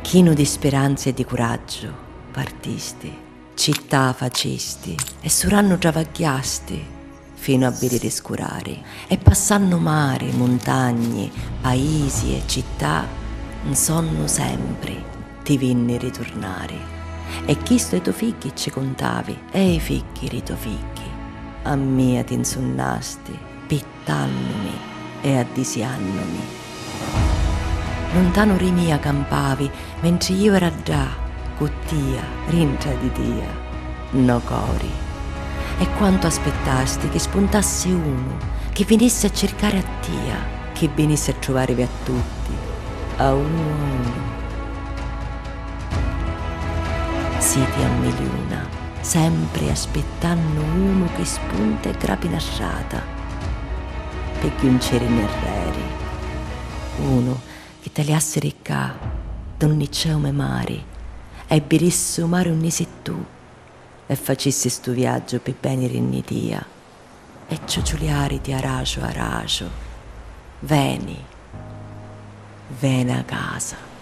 Chino di speranza e di coraggio partisti, città facesti e suranno travagliasti fino a vedere scurari e passanno mari, montagne, paesi e città, un sonno sempre ti vinni ritornare. E chi sto i tuoi figli ci contavi, e i figli ri tuoi figli, a mia ti insonnasti, pittannomi e addisiannomi. Lontano rimia campavi, mentre io era già, cottia, rintra di dia, no cori. E quanto aspettasti che spuntasse uno, che venisse a cercare a tia, che venisse a trovarvi a tutti, a uno. Siti a miliona, sempre aspettando uno che spunta e grapina sciata, per chiuncere in erreri, uno che tagliasse ricca, donniceume mari, e birisse o mare unisi tu, e facessi sto viaggio per bene rinnitia, e ciociuliari di aracio aracio, veni, veni a casa.